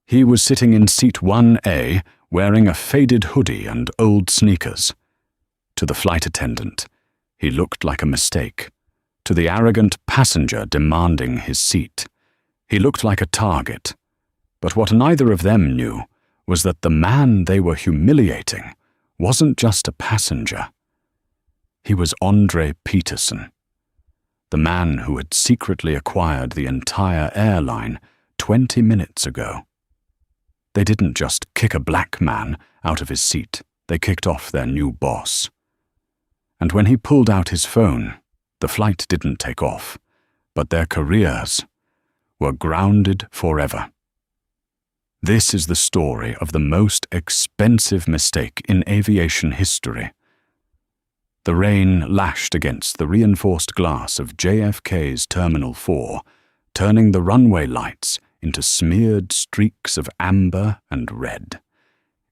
He was sitting in seat 1A, wearing a faded hoodie and old sneakers. To the flight attendant, he looked like a mistake. To the arrogant passenger demanding his seat, he looked like a target. But what neither of them knew was that the man they were humiliating wasn't just a passenger. He was Andre Peterson, the man who had secretly acquired the entire airline 20 minutes ago. They didn't just kick a black man out of his seat, they kicked off their new boss. And when he pulled out his phone, the flight didn't take off, but their careers were grounded forever. This is the story of the most expensive mistake in aviation history. The rain lashed against the reinforced glass of JFK's Terminal 4, turning the runway lights into smeared streaks of amber and red.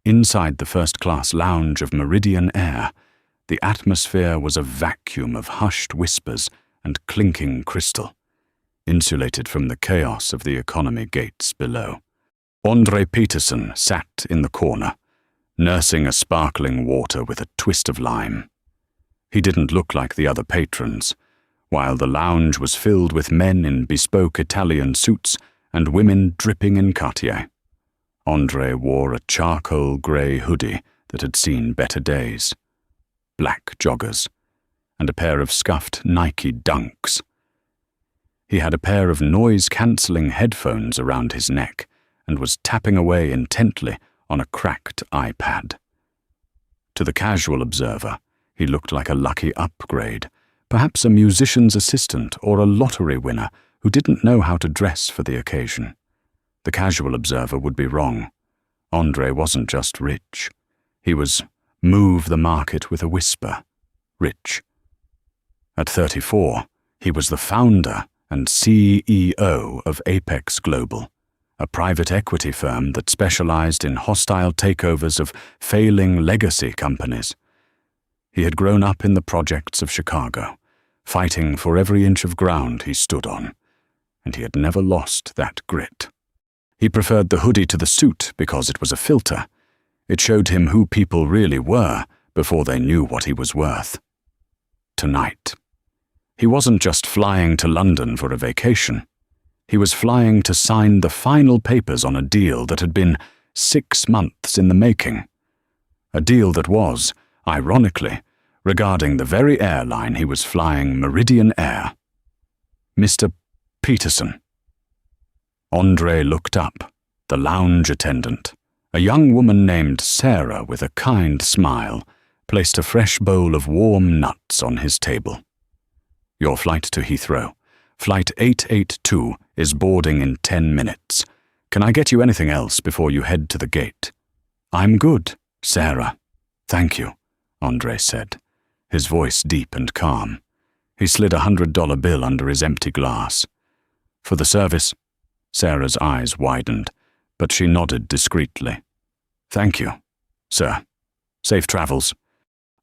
Inside the first-class lounge of Meridian Air, the atmosphere was a vacuum of hushed whispers and clinking crystal, insulated from the chaos of the economy gates below. Andre Peterson sat in the corner, nursing a sparkling water with a twist of lime. He didn't look like the other patrons, while the lounge was filled with men in bespoke Italian suits and women dripping in Cartier. Andre wore a charcoal grey hoodie that had seen better days, black joggers, and a pair of scuffed Nike Dunks. He had a pair of noise-cancelling headphones around his neck and was tapping away intently on a cracked iPad. To the casual observer, he looked like a lucky upgrade, perhaps a musician's assistant or a lottery winner who didn't know how to dress for the occasion. The casual observer would be wrong. Andre wasn't just rich. He was move the market with a whisper, rich. At 34, he was the founder and CEO of Apex Global, a private equity firm that specialized in hostile takeovers of failing legacy companies. He had grown up in the projects of Chicago, fighting for every inch of ground he stood on, and he had never lost that grit. He preferred the hoodie to the suit because it was a filter. It showed him who people really were before they knew what he was worth. Tonight, he wasn't just flying to London for a vacation. He was flying to sign the final papers on a deal that had been 6 months in the making. A deal that was, ironically, regarding the very airline he was flying, Meridian Air. Mr. Peterson. Andre looked up. The lounge attendant, a young woman named Sarah with a kind smile, placed a fresh bowl of warm nuts on his table. Your flight to Heathrow. Flight 882 is boarding in 10 minutes. Can I get you anything else before you head to the gate? I'm good, Sarah. Thank you, Andre said, his voice deep and calm. He slid a $100 bill under his empty glass. For the service? Sarah's eyes widened, but she nodded discreetly. Thank you, sir. Safe travels.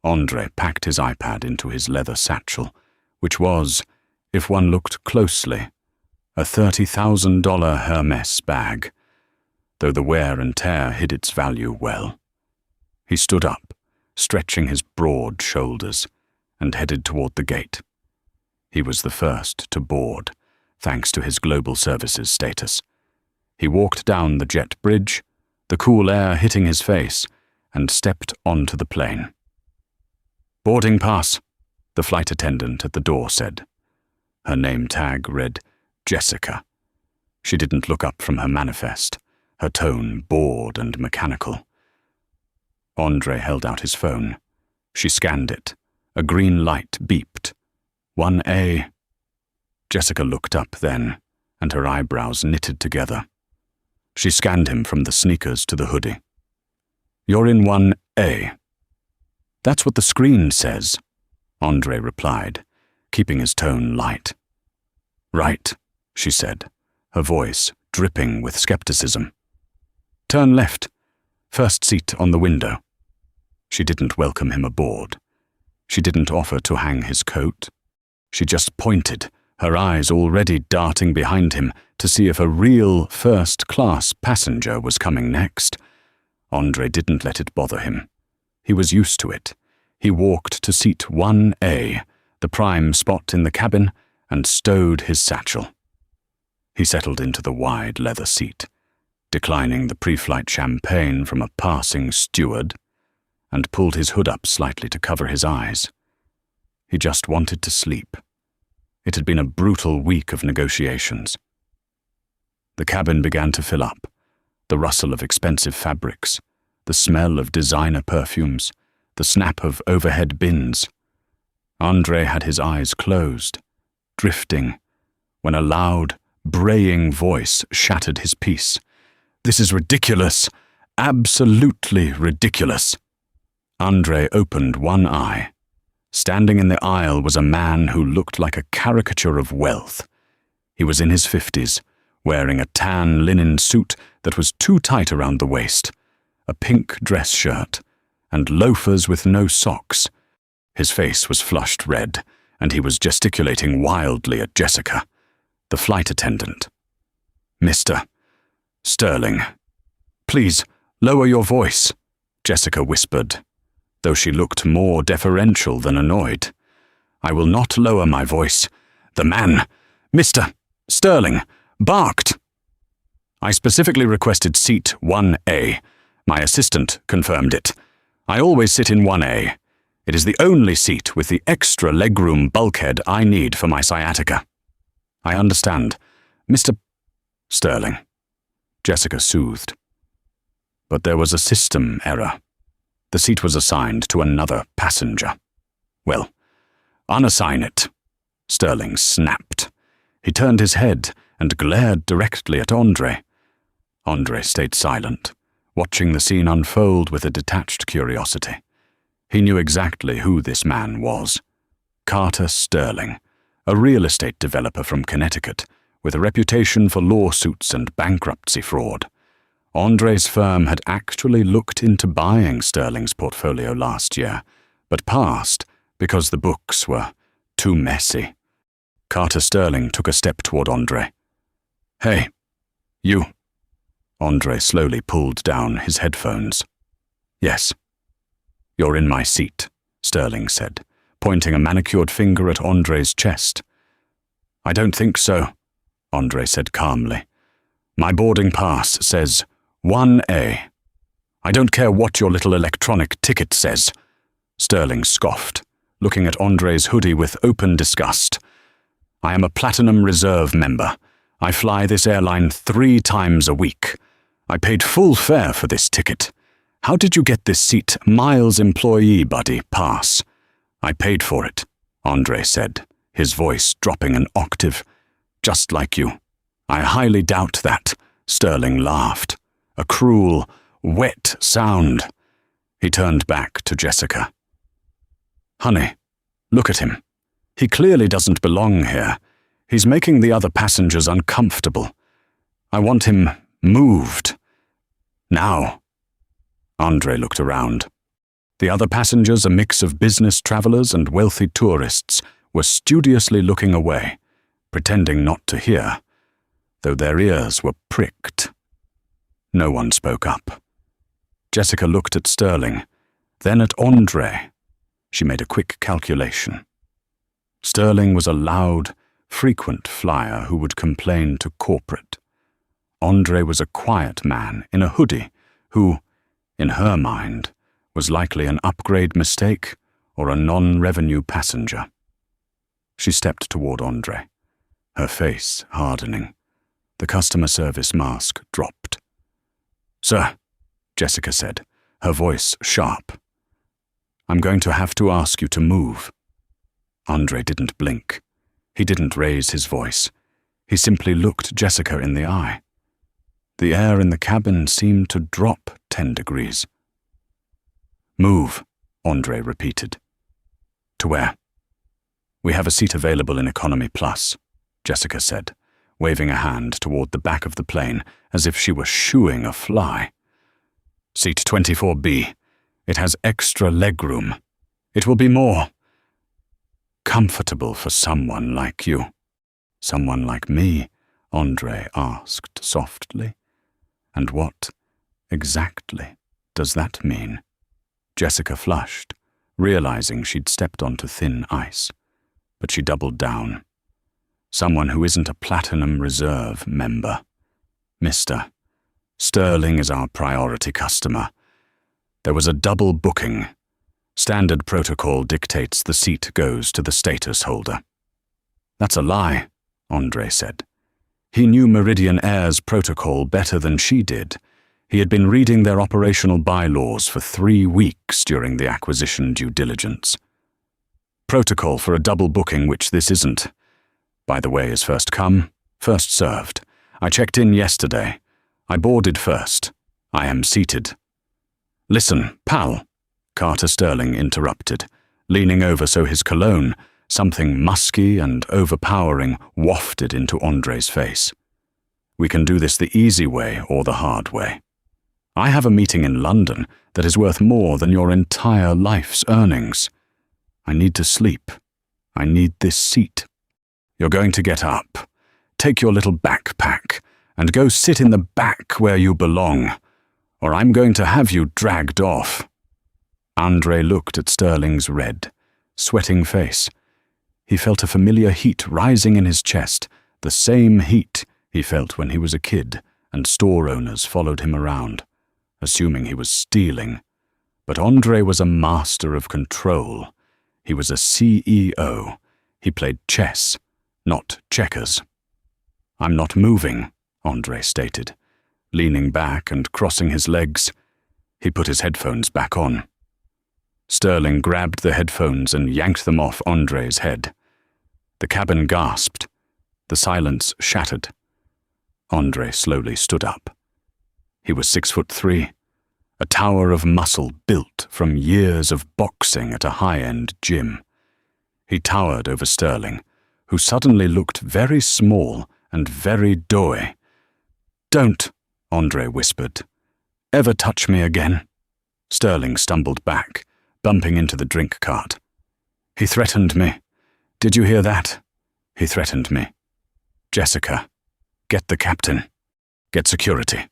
Andre packed his iPad into his leather satchel, which was, if one looked closely, a $30,000 Hermes bag, though the wear and tear hid its value well. He stood up, stretching his broad shoulders, and headed toward the gate. He was the first to board, thanks to his global services status. He walked down the jet bridge, the cool air hitting his face, and stepped onto the plane. Boarding pass, the flight attendant at the door said. Her name tag read Jessica. She didn't look up from her manifest, her tone bored and mechanical. Andre held out his phone. She scanned it. A green light beeped. 1A. Jessica looked up then, and her eyebrows knitted together. She scanned him from the sneakers to the hoodie. You're in 1A. That's what the screen says, Andre replied, keeping his tone light. Right, she said, her voice dripping with skepticism. Turn left. First seat on the window. She didn't welcome him aboard. She didn't offer to hang his coat. She just pointed, her eyes already darting behind him to see if a real first-class passenger was coming next. Andre didn't let it bother him. He was used to it. He walked to seat 1A, the prime spot in the cabin, and stowed his satchel. He settled into the wide leather seat, declining the pre-flight champagne from a passing steward, and pulled his hood up slightly to cover his eyes. He just wanted to sleep. It had been a brutal week of negotiations. The cabin began to fill up, the rustle of expensive fabrics, the smell of designer perfumes, the snap of overhead bins. Andre had his eyes closed, drifting, when a loud, braying voice shattered his peace. "This is ridiculous! Absolutely ridiculous!" Andre opened one eye. Standing in the aisle was a man who looked like a caricature of wealth. He was in his 50s, wearing a tan linen suit that was too tight around the waist, a pink dress shirt, and loafers with no socks. His face was flushed red, and he was gesticulating wildly at Jessica, the flight attendant. "Mr. Sterling, please lower your voice," Jessica whispered, though she looked more deferential than annoyed. "I will not lower my voice. The man, Mr. Sterling, barked." "I specifically requested seat 1A. My assistant confirmed it. I always sit in 1A. It is the only seat with the extra legroom bulkhead I need for my sciatica." "I understand, Mr. Sterling," Jessica soothed. But there was a system error. The seat was assigned to another passenger. "Well, unassign it," Sterling snapped. He turned his head and glared directly at Andre. Andre stayed silent, watching the scene unfold with a detached curiosity. He knew exactly who this man was. Carter Sterling, a real estate developer from Connecticut, with a reputation for lawsuits and bankruptcy fraud. Andre's firm had actually looked into buying Sterling's portfolio last year, but passed because the books were too messy. Carter Sterling took a step toward Andre. "Hey, you." Andre slowly pulled down his headphones. "Yes." "You're in my seat," Sterling said, pointing a manicured finger at Andre's chest. "I don't think so," Andre said calmly. "My boarding pass says 1A. I don't care what your little electronic ticket says." Sterling scoffed, looking at Andre's hoodie with open disgust. "I am a Platinum Reserve member. I fly this airline 3 times a week. I paid full fare for this ticket. How did you get this seat Miles Employee Buddy pass?" "I paid for it," Andre said, his voice dropping an octave. "Just like you." "I highly doubt that," Sterling laughed. A cruel, wet sound. He turned back to Jessica. "Honey, look at him. He clearly doesn't belong here. He's making the other passengers uncomfortable. I want him moved. Now." Andre looked around. The other passengers, a mix of business travelers and wealthy tourists, were studiously looking away, pretending not to hear, though their ears were pricked. No one spoke up. Jessica looked at Sterling, then at Andre. She made a quick calculation. Sterling was a loud, frequent flyer who would complain to corporate. Andre was a quiet man in a hoodie who, in her mind, was likely an upgrade mistake or a non-revenue passenger. She stepped toward Andre, her face hardening. The customer service mask dropped. "Sir," Jessica said, her voice sharp. "I'm going to have to ask you to move." Andre didn't blink. He didn't raise his voice. He simply looked Jessica in the eye. The air in the cabin seemed to drop 10 degrees. "Move," Andre repeated. "To where?" "We have a seat available in Economy Plus," Jessica said, waving a hand toward the back of the plane as if she were shooing a fly. "Seat 24B. It has extra legroom. It will be more comfortable for someone like you." Someone like me? Andre asked softly. And what, exactly, does that mean? Jessica flushed, realizing she'd stepped onto thin ice. But she doubled down. Someone who isn't a Platinum Reserve member. Mister, Sterling is our priority customer. There was a double booking. Standard protocol dictates the seat goes to the status holder. That's a lie, Andre said. He knew Meridian Air's protocol better than she did. He had been reading their operational bylaws for 3 weeks during the acquisition due diligence. Protocol for a double booking, which this isn't. By the way, is first come, first served. I checked in yesterday. I boarded first. I am seated. Listen, pal, Carter Sterling interrupted, leaning over so his cologne, something musky and overpowering, wafted into Andre's face. We can do this the easy way or the hard way. I have a meeting in London that is worth more than your entire life's earnings. I need to sleep. I need this seat. You're going to get up, take your little backpack, and go sit in the back where you belong, or I'm going to have you dragged off. Andre looked at Sterling's red, sweating face. He felt a familiar heat rising in his chest, the same heat he felt when he was a kid and store owners followed him around, assuming he was stealing. But Andre was a master of control. He was a CEO. He played chess, not checkers. I'm not moving, Andre stated, leaning back and crossing his legs. He put his headphones back on. Sterling grabbed the headphones and yanked them off Andre's head. The cabin gasped. The silence shattered. Andre slowly stood up. He was 6'3", a tower of muscle built from years of boxing at a high-end gym. He towered over Sterling, who suddenly looked very small and very doughy. Don't, Andre whispered. Ever touch me again? Sterling stumbled back, bumping into the drink cart. He threatened me. Did you hear that? He threatened me. Jessica, get the captain. Get security.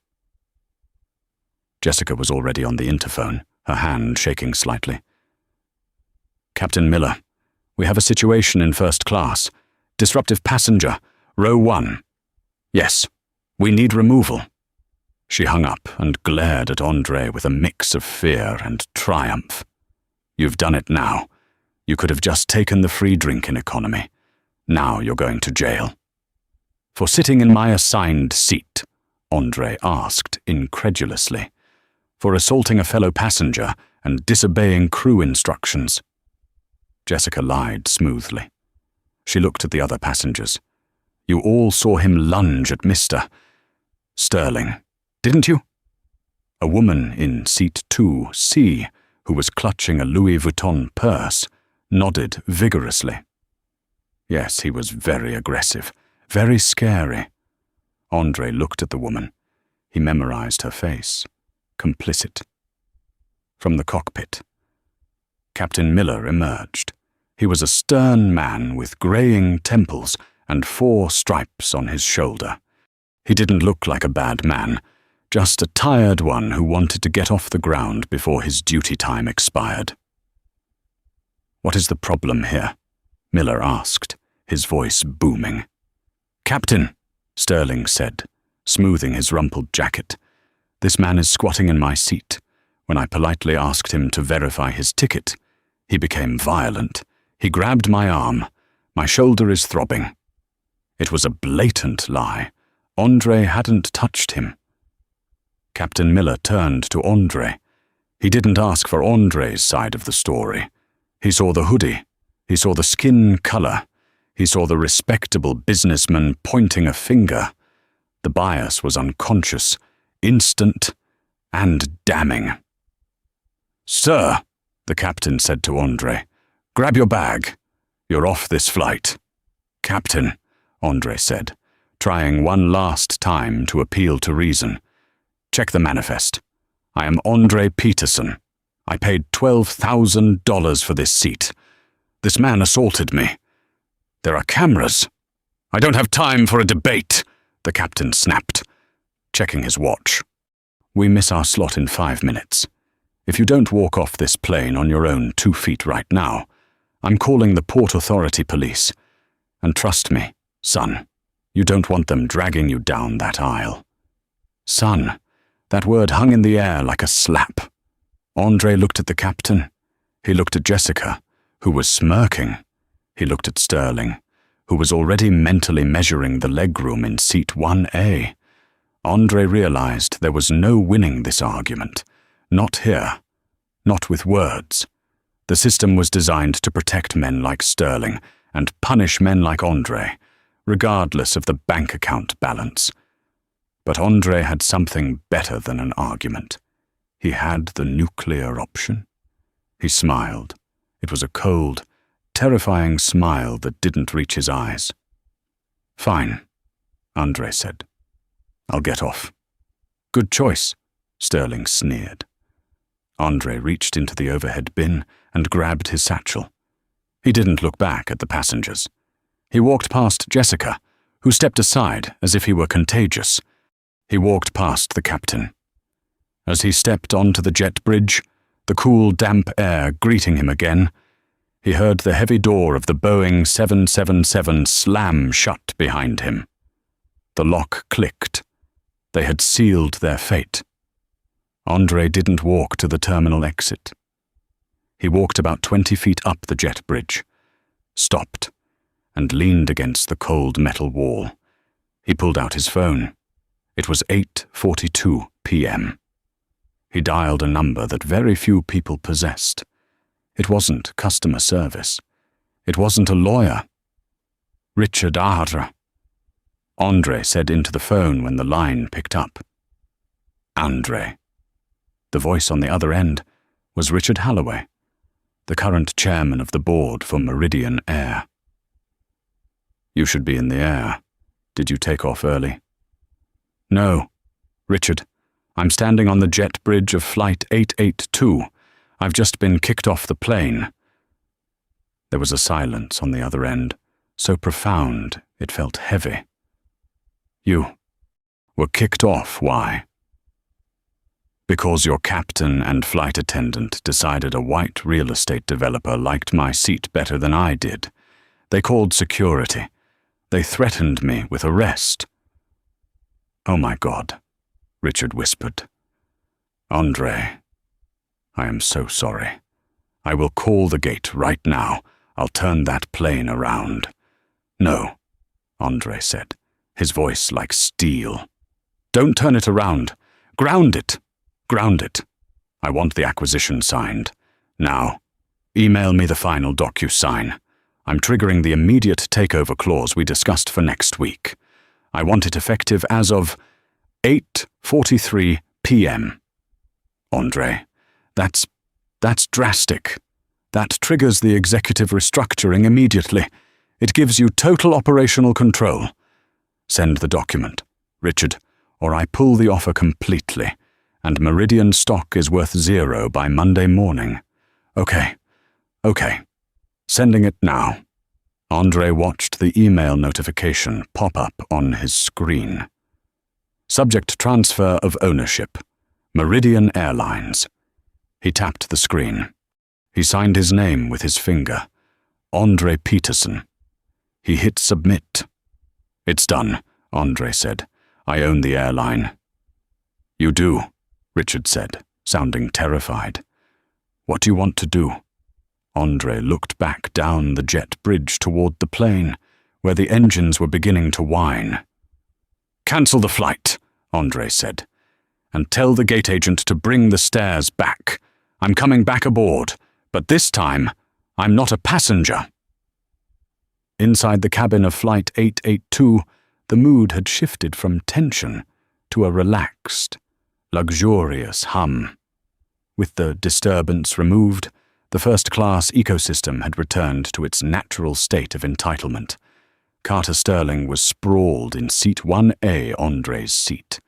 Jessica was already on the interphone, her hand shaking slightly. Captain Miller, we have a situation in first class. Disruptive passenger, row 1. Yes, we need removal. She hung up and glared at Andre with a mix of fear and triumph. You've done it now. You could have just taken the free drink in economy. Now you're going to jail. For sitting in my assigned seat, Andre asked incredulously. For assaulting a fellow passenger and disobeying crew instructions. Jessica lied smoothly. She looked at the other passengers. You all saw him lunge at Mr. Sterling, didn't you? A woman in seat 2C, who was clutching a Louis Vuitton purse, nodded vigorously. Yes, he was very aggressive, very scary. Andre looked at the woman. He memorized her face. Complicit. From the cockpit, Captain Miller emerged. He was a stern man with graying temples and 4 stripes on his shoulder. He didn't look like a bad man, just a tired one who wanted to get off the ground before his duty time expired. What is the problem here? Miller asked, his voice booming. Captain, Sterling said, smoothing his rumpled jacket. This man is squatting in my seat. When I politely asked him to verify his ticket, he became violent. He grabbed my arm. My shoulder is throbbing. It was a blatant lie. Andre hadn't touched him. Captain Miller turned to Andre. He didn't ask for Andre's side of the story. He saw the hoodie. He saw the skin color. He saw the respectable businessman pointing a finger. The bias was unconscious, instant, and damning. Sir, the captain said to Andre, grab your bag. You're off this flight. Captain, Andre said, trying one last time to appeal to reason. Check the manifest. I am Andre Peterson. I paid $12,000 for this seat. This man assaulted me. There are cameras. I don't have time for a debate, the captain snapped, checking his watch. We miss our slot in 5 minutes. If you don't walk off this plane on your own 2 feet right now, I'm calling the Port Authority police. And trust me, son, you don't want them dragging you down that aisle. Son, that word hung in the air like a slap. Andre looked at the captain. He looked at Jessica, who was smirking. He looked at Sterling, who was already mentally measuring the legroom in seat 1A. Andre realized there was no winning this argument. Not here. Not with words. The system was designed to protect men like Sterling and punish men like Andre, regardless of the bank account balance. But Andre had something better than an argument. He had the nuclear option. He smiled. It was a cold, terrifying smile that didn't reach his eyes. Fine, Andre said. I'll get off. Good choice, Sterling sneered. Andre reached into the overhead bin and grabbed his satchel. He didn't look back at the passengers. He walked past Jessica, who stepped aside as if he were contagious. He walked past the captain. As he stepped onto the jet bridge, the cool, damp air greeting him again, he heard the heavy door of the Boeing 777 slam shut behind him. The lock clicked. They had sealed their fate. Andre didn't walk to the terminal exit. He walked about 20 feet up the jet bridge, stopped, and leaned against the cold metal wall. He pulled out his phone. It was 8:42 p.m. He dialed a number that very few people possessed. It wasn't customer service. It wasn't a lawyer. Richard Ahra. Andre said into the phone when the line picked up. Andre. The voice on the other end was Richard Halloway, the current chairman of the board for Meridian Air. You should be in the air. Did you take off early? No. Richard, I'm standing on the jet bridge of Flight 882. I've just been kicked off the plane. There was a silence on the other end, so profound it felt heavy. You were kicked off, why? Because your captain and flight attendant decided a white real estate developer liked my seat better than I did. They called security. They threatened me with arrest. Oh my God, Richard whispered. Andre, I am so sorry. I will call the gate right now. I'll turn that plane around. No, Andre said, his voice like steel. Don't turn it around. Ground it. Ground it. I want the acquisition signed. Now, email me the final DocuSign. I'm triggering the immediate takeover clause we discussed for next week. I want it effective as of 8:43 p.m. Andre, that's drastic. That triggers the executive restructuring immediately. It gives you total operational control. Send the document, Richard, or I pull the offer completely, and Meridian stock is worth 0 by Monday morning. Okay. Sending it now. Andre watched the email notification pop up on his screen. Subject transfer of ownership. Meridian Airlines. He tapped the screen. He signed his name with his finger. Andre Peterson. He hit submit. It's done, Andre said. I own the airline. You do, Richard said, sounding terrified. What do you want to do? Andre looked back down the jet bridge toward the plane, where the engines were beginning to whine. Cancel the flight, Andre said, and tell the gate agent to bring the stairs back. I'm coming back aboard, but this time, I'm not a passenger. Inside the cabin of Flight 882, the mood had shifted from tension to a relaxed, luxurious hum. With the disturbance removed, the first-class ecosystem had returned to its natural state of entitlement. Carter Sterling was sprawled in seat 1A, Andre's seat.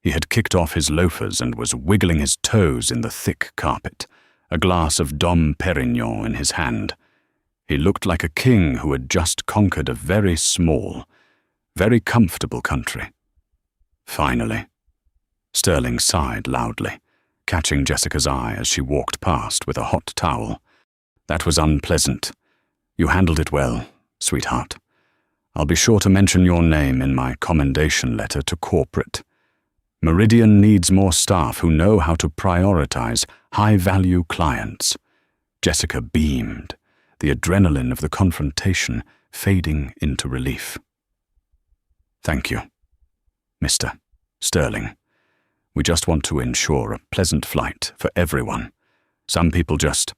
He had kicked off his loafers and was wiggling his toes in the thick carpet, a glass of Dom Perignon in his hand. He looked like a king who had just conquered a very small, Very comfortable country. Finally. Sterling sighed loudly, catching Jessica's eye as she walked past with a hot towel. That was unpleasant. You handled it well, sweetheart. I'll be sure to mention your name in my commendation letter to corporate. Meridian needs more staff who know how to prioritize high-value clients. Jessica beamed, the adrenaline of the confrontation fading into relief. Thank you, Mr. Sterling. We just want to ensure a pleasant flight for everyone. Some people just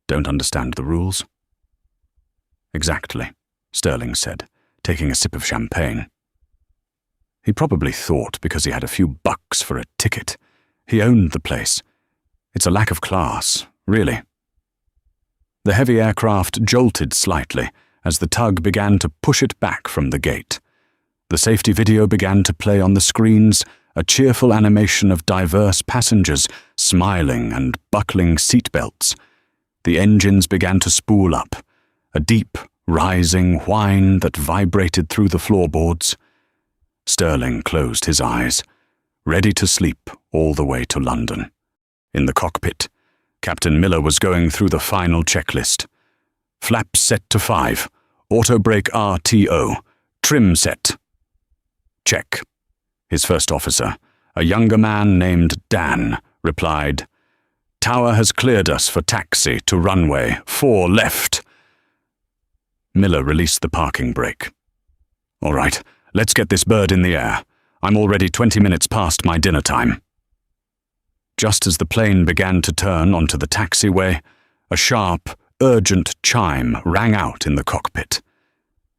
don't understand the rules. Exactly, Sterling said, taking a sip of champagne. He probably thought because he had a few bucks for a ticket, he owned the place. It's a lack of class, really. The heavy aircraft jolted slightly as the tug began to push it back from the gate. The safety video began to play on the screens, a cheerful animation of diverse passengers smiling and buckling seatbelts. The engines began to spool up, a deep, rising whine that vibrated through the floorboards. Sterling closed his eyes, ready to sleep all the way to London. In the cockpit, Captain Miller was going through the final checklist. Flaps set to 5, auto brake RTO, trim set. Check. His first officer, a younger man named Dan, replied, "Tower has cleared us for taxi to runway 4 left." Miller released the parking brake. "All right, let's get this bird in the air. I'm already 20 minutes past my dinner time." Just as the plane began to turn onto the taxiway, a sharp, urgent chime rang out in the cockpit.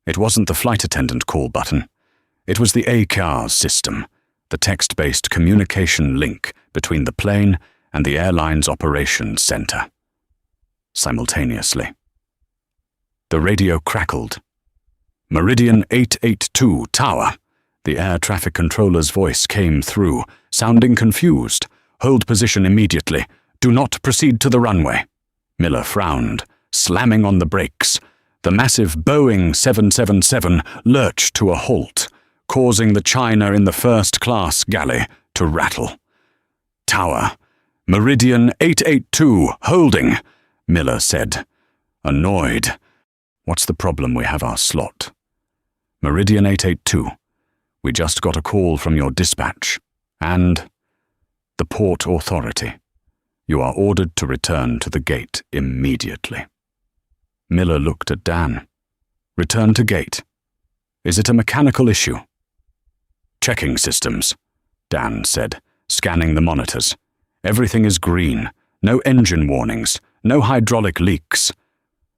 It wasn't the flight attendant call button. It was the ACARS system, the text-based communication link between the plane and the airline's operations center. Simultaneously. The radio crackled. "Meridian 882 Tower." The air traffic controller's voice came through, sounding confused. "Hold position immediately. Do not proceed to the runway." Miller frowned, slamming on the brakes. The massive Boeing 777 lurched to a halt, causing the china in the first-class galley to rattle. "Tower, Meridian 882, holding," Miller said, annoyed. "What's the problem? We have our slot." "Meridian 882, we just got a call from your dispatch, and the Port Authority. You are ordered to return to the gate immediately." Miller looked at Dan. "Return to gate? Is it a mechanical issue?" "Checking systems," Dan said, scanning the monitors. "Everything is green. No engine warnings. No hydraulic leaks."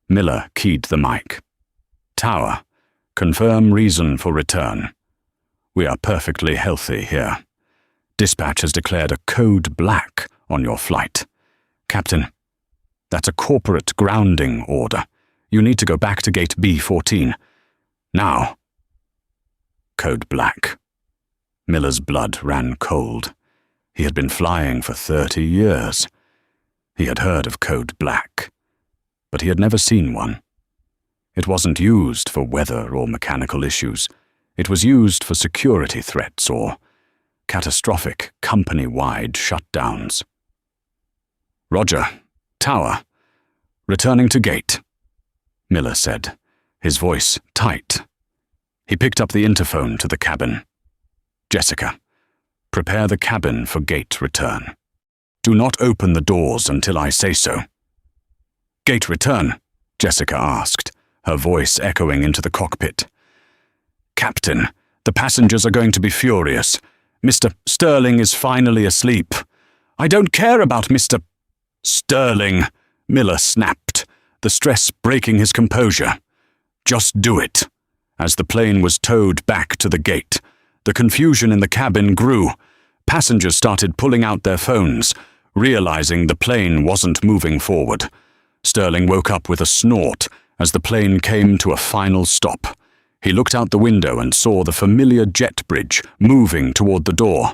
Miller keyed the mic. "Tower, confirm reason for return. We are perfectly healthy here. Dispatch has declared a code black on your flight. Captain, that's a corporate grounding order. You need to go back to gate B14. Now." Code black. Miller's blood ran cold. He had been flying for 30 years. He had heard of code black, but he had never seen one. It wasn't used for weather or mechanical issues. It was used for security threats or catastrophic company-wide shutdowns. "Roger. Tower. Returning to gate," Miller said, his voice tight. He picked up the interphone to the cabin. "Jessica, prepare the cabin for gate return. Do not open the doors until I say so." "Gate return?" Jessica asked, her voice echoing into the cockpit. "Captain, the passengers are going to be furious. Mr. Sterling is finally asleep." "I don't care about Mr. Sterling," Miller snapped, the stress breaking his composure. "Just do it." As the plane was towed back to the gate, the confusion in the cabin grew. Passengers started pulling out their phones, realizing the plane wasn't moving forward. Sterling woke up with a snort as the plane came to a final stop. He looked out the window and saw the familiar jet bridge moving toward the door.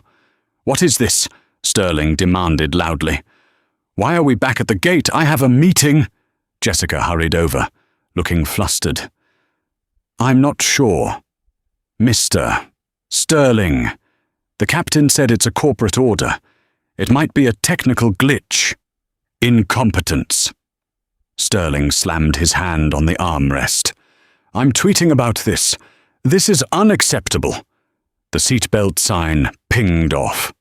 "What is this?" Sterling demanded loudly. "Why are we back at the gate? I have a meeting." Jessica hurried over, looking flustered. "I'm not sure," Mr. Sterling, the captain said it's a corporate order. It might be a technical glitch. Incompetence. Sterling slammed his hand on the armrest. I'm tweeting about this. This is unacceptable. The seatbelt sign pinged off.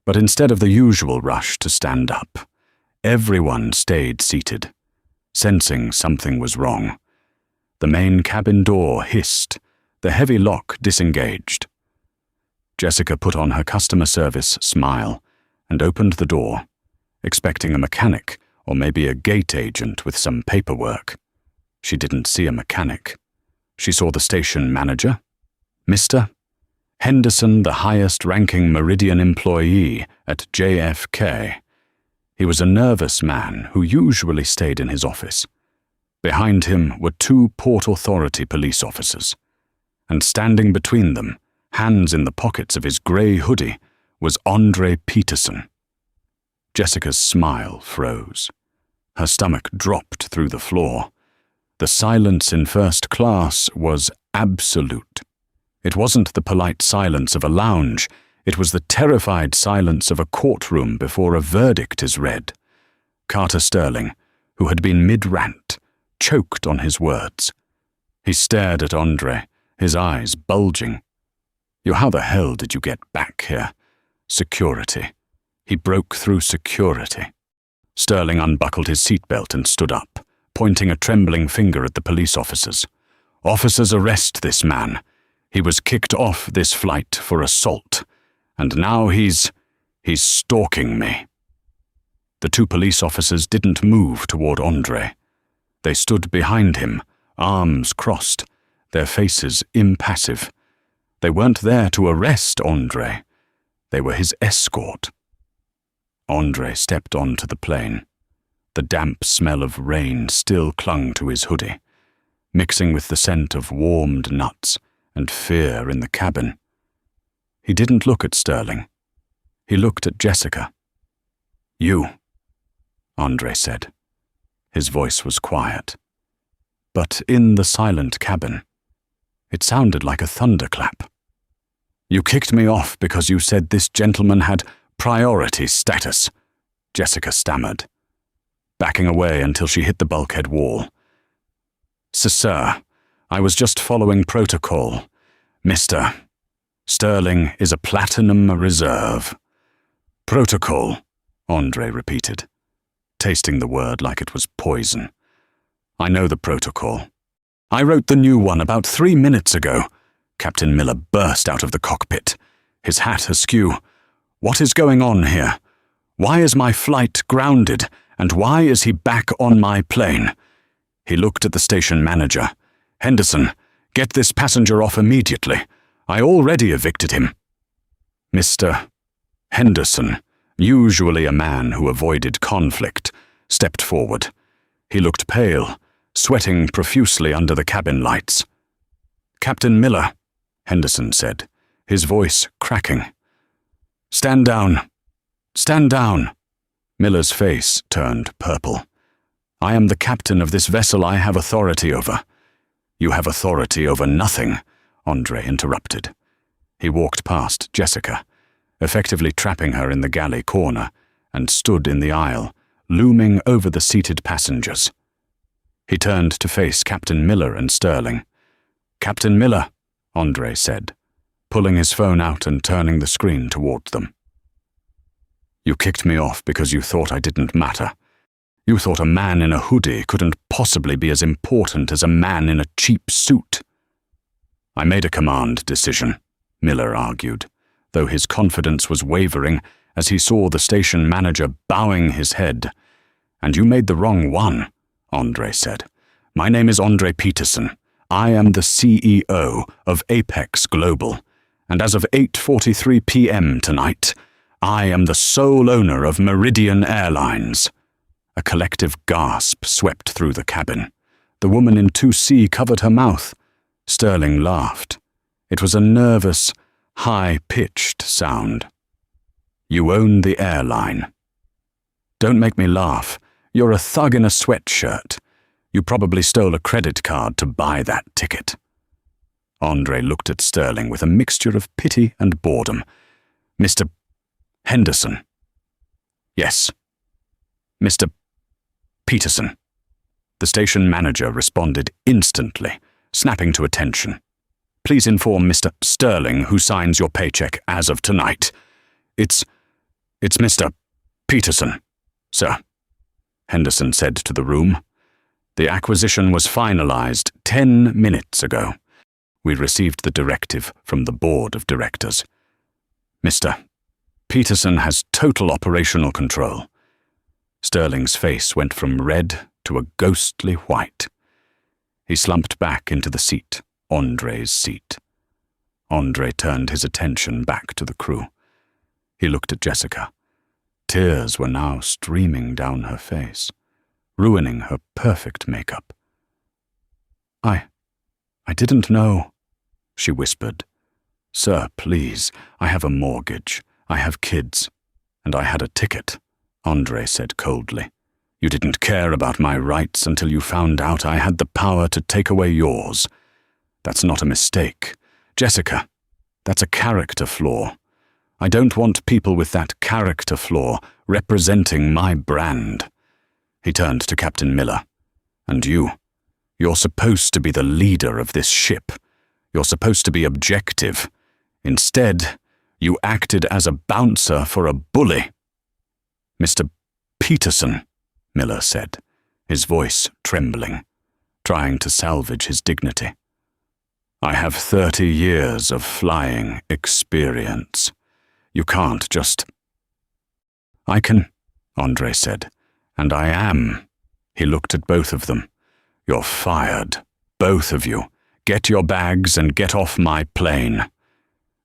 But instead of the usual rush to stand up, everyone stayed seated, sensing something was wrong. The main cabin door hissed, the heavy lock disengaged. Jessica put on her customer service smile and opened the door, expecting a mechanic or maybe a gate agent with some paperwork. She didn't see a mechanic. She saw the station manager, Mr. Henderson, the highest-ranking Meridian employee at JFK. He was a nervous man who usually stayed in his office. Behind him were 2 Port Authority police officers, and standing between them, hands in the pockets of his grey hoodie, was Andre Peterson. Jessica's smile froze. Her stomach dropped through the floor. The silence in first class was absolute. It wasn't the polite silence of a lounge. It was the terrified silence of a courtroom before a verdict is read. Carter Sterling, who had been mid-rant, choked on his words. He stared at Andre, his eyes bulging. How the hell did you get back here? Security. He broke through security. Sterling unbuckled his seatbelt and stood up, pointing a trembling finger at the police officers. Officers, arrest this man. He was kicked off this flight for assault, and now he's stalking me. The 2 police officers didn't move toward Andre. They stood behind him, arms crossed, their faces impassive. They weren't there to arrest Andre. They were his escort. Andre stepped onto the plane. The damp smell of rain still clung to his hoodie, mixing with the scent of warmed nuts and fear in the cabin. He didn't look at Sterling. He looked at Jessica. You, Andre said. His voice was quiet. But in the silent cabin, it sounded like a thunderclap. You kicked me off because you said this gentleman had priority status, Jessica stammered, backing away until she hit the bulkhead wall. Sir, I was just following protocol. Mr. Sterling is a platinum reserve. Protocol, Andre repeated, tasting the word like it was poison. I know the protocol. I wrote the new one about 3 minutes ago. Captain Miller burst out of the cockpit, his hat askew. What is going on here? Why is my flight grounded, and why is he back on my plane? He looked at the station manager. Henderson, get this passenger off immediately. I already evicted him. Mr. Henderson, usually a man who avoided conflict, stepped forward. He looked pale, sweating profusely under the cabin lights. Captain Miller, Henderson said, his voice cracking. Stand down. Stand down. Miller's face turned purple. I am the captain of this vessel I have authority over. You have authority over nothing, Andre interrupted. He walked past Jessica, effectively trapping her in the galley corner, and stood in the aisle, looming over the seated passengers. He turned to face Captain Miller and Sterling. Captain Miller, Andre said, pulling his phone out and turning the screen toward them. You kicked me off because you thought I didn't matter. You thought a man in a hoodie couldn't possibly be as important as a man in a cheap suit. I made a command decision, Miller argued, though his confidence was wavering as he saw the station manager bowing his head. And you made the wrong one, Andre said. My name is Andre Peterson. I am the CEO of Apex Global, and as of 8:43 p.m. tonight, I am the sole owner of Meridian Airlines. A collective gasp swept through the cabin. The woman in 2C covered her mouth. Sterling laughed. It was a nervous, high-pitched sound. You own the airline. Don't make me laugh. You're a thug in a sweatshirt. You probably stole a credit card to buy that ticket. Andre looked at Sterling with a mixture of pity and boredom. Mr. Henderson. Yes. Mr. Peterson. The station manager responded instantly, snapping to attention. Please inform Mr. Sterling, who signs your paycheck as of tonight. It's Mr. Peterson, sir, Henderson said to the room. The acquisition was finalized 10 minutes ago. We received the directive from the board of directors. Mr. Peterson has total operational control. Sterling's face went from red to a ghostly white. He slumped back into the seat, Andre's seat. Andre turned his attention back to the crew. He looked at Jessica. Tears were now streaming down her face, ruining her perfect makeup. I didn't know, she whispered. Sir, please, I have a mortgage, I have kids, and I had a ticket, Andre said coldly. You didn't care about my rights until you found out I had the power to take away yours. That's not a mistake. Jessica, that's a character flaw. I don't want people with that character flaw representing my brand. He turned to Captain Miller. And you're supposed to be the leader of this ship. You're supposed to be objective. Instead, you acted as a bouncer for a bully. Mr. Peterson, Miller said, his voice trembling, trying to salvage his dignity. I have 30 years of flying experience. You can't just... I can, Andre said, and I am. He looked at both of them. You're fired, both of you. Get your bags and get off my plane.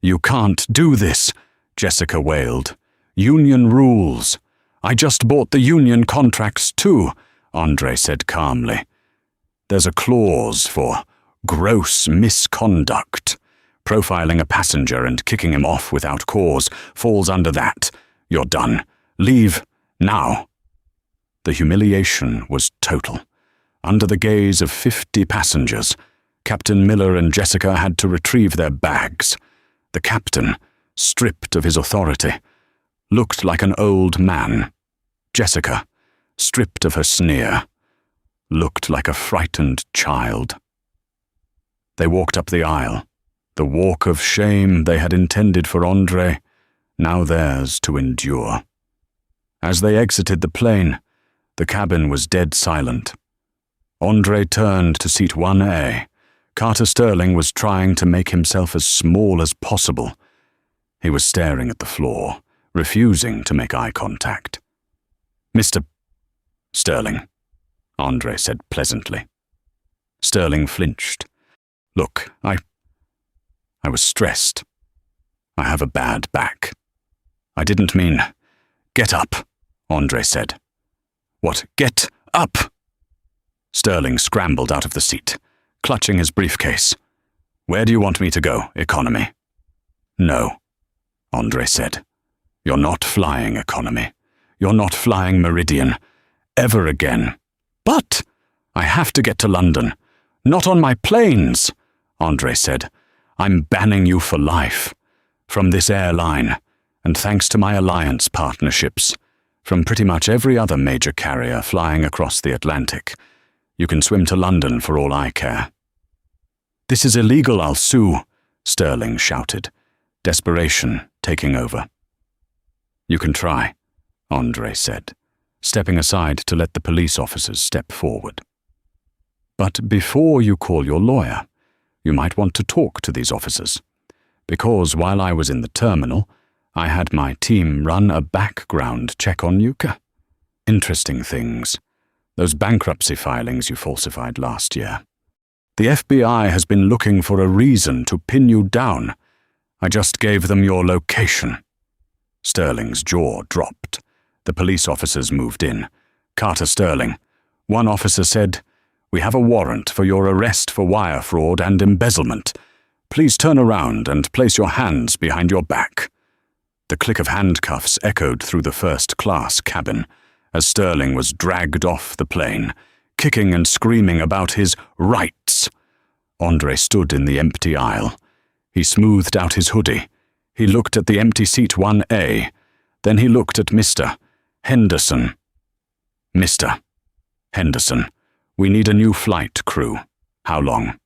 You can't do this, Jessica wailed. Union rules. I just bought the union contracts too, Andre said calmly. There's a clause for gross misconduct. Profiling a passenger and kicking him off without cause falls under that. You're done. Leave now. The humiliation was total. Under the gaze of 50 passengers, Captain Miller and Jessica had to retrieve their bags. The captain, stripped of his authority, looked like an old man. Jessica, stripped of her sneer, looked like a frightened child. They walked up the aisle, the walk of shame they had intended for Andre, now theirs to endure. As they exited the plane, the cabin was dead silent. Andre turned to seat 1A. Carter Sterling was trying to make himself as small as possible. He was staring at the floor, refusing to make eye contact. Mr. Sterling, Andre said pleasantly. Sterling flinched. Look, I was stressed. I have a bad back. I didn't mean... Get up, Andre said. What? Get up! Sterling scrambled out of the seat, clutching his briefcase. Where do you want me to go, economy? No, Andre said. You're not flying economy. You're not flying Meridian. Ever again. But I have to get to London. Not on my planes, Andre said. I'm banning you for life. From this airline, and thanks to my alliance partnerships, from pretty much every other major carrier flying across the Atlantic. You can swim to London for all I care. This is illegal, I'll sue, Sterling shouted, desperation taking over. You can try, Andre said, stepping aside to let the police officers step forward. But before you call your lawyer, you might want to talk to these officers, because while I was in the terminal, I had my team run a background check on you. Interesting things. Those bankruptcy filings you falsified last year. The FBI has been looking for a reason to pin you down. I just gave them your location. Sterling's jaw dropped. The police officers moved in. Carter Sterling. One officer said, "We have a warrant for your arrest for wire fraud and embezzlement. Please turn around and place your hands behind your back." The click of handcuffs echoed through the first-class cabin as Sterling was dragged off the plane, kicking and screaming about his rights. Andre stood in the empty aisle. He smoothed out his hoodie. He looked at the empty seat 1A. Then he looked at Mr. Henderson. Mr. Henderson, we need a new flight crew. How long?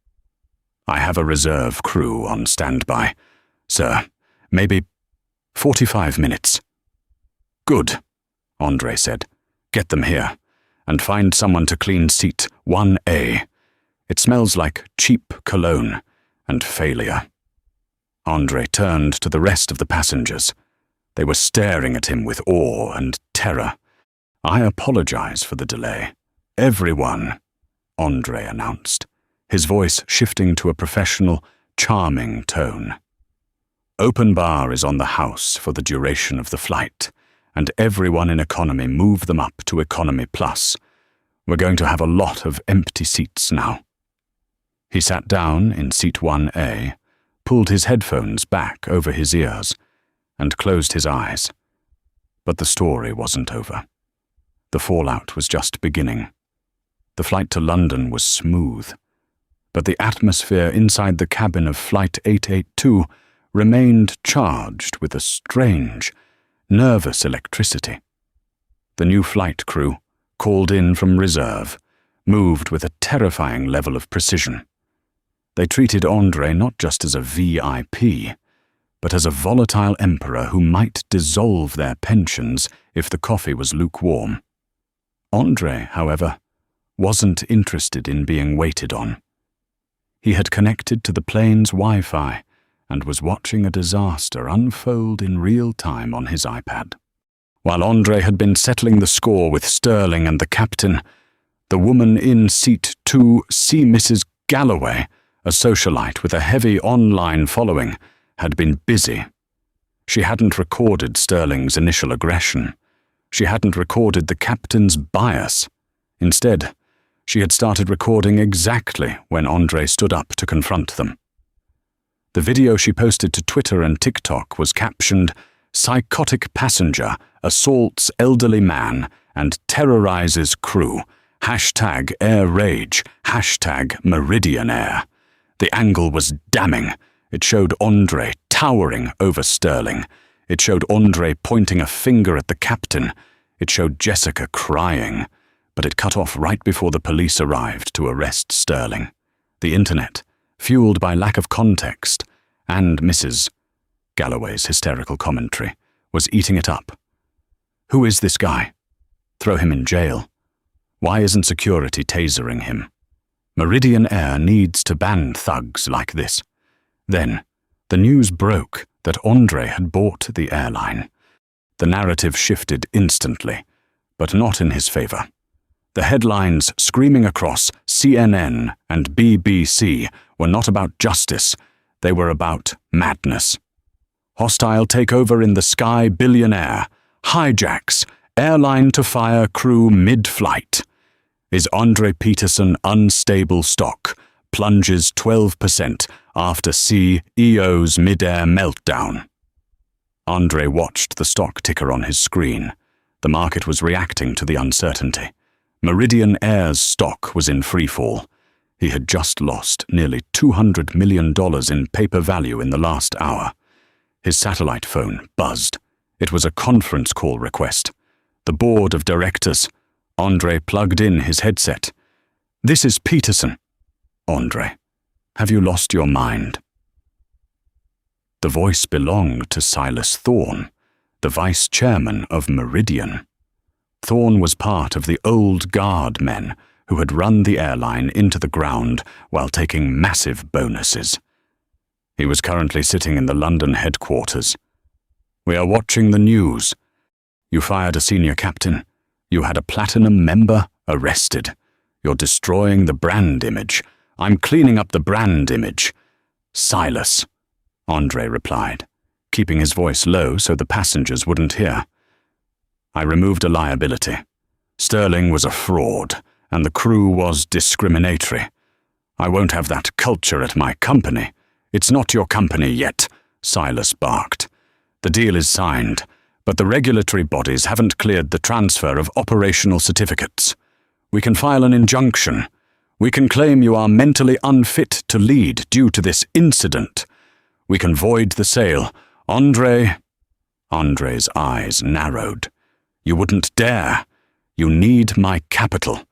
I have a reserve crew on standby. Sir, maybe 45 minutes. Good, Andre said. Get them here, and find someone to clean seat 1A. It smells like cheap cologne and failure. Andre turned to the rest of the passengers. They were staring at him with awe and terror. I apologize for the delay. Everyone, Andre announced, his voice shifting to a professional, charming tone. Open bar is on the house for the duration of the flight, and everyone in economy move them up to economy plus. We're going to have a lot of empty seats now. He sat down in seat 1A, pulled his headphones back over his ears, and closed his eyes. But the story wasn't over. The fallout was just beginning. The flight to London was smooth, but the atmosphere inside the cabin of Flight 882 remained charged with a strange, nervous electricity. The new flight crew, called in from reserve, moved with a terrifying level of precision. They treated Andre not just as a VIP, but as a volatile emperor who might dissolve their pensions if the coffee was lukewarm. Andre, however, wasn't interested in being waited on. He had connected to the plane's Wi-Fi and was watching a disaster unfold in real time on his iPad. While Andre had been settling the score with Sterling and the captain, the woman in seat 2C, Mrs. Galloway, a socialite with a heavy online following, had been busy. She hadn't recorded Sterling's initial aggression. She hadn't recorded the captain's bias. Instead, she had started recording exactly when Andre stood up to confront them. The video she posted to Twitter and TikTok was captioned, "Psychotic passenger assaults elderly man and terrorizes crew. #air rage. #Meridian Air." The angle was damning. It showed Andre towering over Sterling. It showed Andre pointing a finger at the captain. It showed Jessica crying. But it cut off right before the police arrived to arrest Sterling. The internet, fueled by lack of context, and Mrs. Galloway's hysterical commentary, was eating it up. Who is this guy? Throw him in jail. Why isn't security tasering him? Meridian Air needs to ban thugs like this. Then, the news broke that Andre had bought the airline. The narrative shifted instantly, but not in his favor. The headlines screaming across CNN and BBC were not about justice, they were about madness. Hostile takeover in the sky, billionaire. Hijacks, airline to fire crew mid-flight. Is Andre Peterson unstable stock? Plunges 12% after CEO's mid-air meltdown. Andre watched the stock ticker on his screen. The market was reacting to the uncertainty. Meridian Air's stock was in freefall. He had just lost nearly $200 million in paper value in the last hour. His satellite phone buzzed. It was a conference call request. The board of directors. Andre plugged in his headset. "This is Peterson." "Andre, have you lost your mind?" The voice belonged to Silas Thorne, the vice chairman of Meridian. Thorne was part of the old guard men who had run the airline into the ground while taking massive bonuses. He was currently sitting in the London headquarters. "We are watching the news. You fired a senior captain. You had a platinum member arrested. You're destroying the brand image. I'm cleaning up the brand image." "Silas," Andre replied, keeping his voice low so the passengers wouldn't hear. "I removed a liability. Sterling was a fraud, and the crew was discriminatory. I won't have that culture at my company." "It's not your company yet," Silas barked. "The deal is signed, but the regulatory bodies haven't cleared the transfer of operational certificates. We can file an injunction. We can claim you are mentally unfit to lead due to this incident. We can void the sale. Andre's eyes narrowed. You wouldn't dare. You need my capital.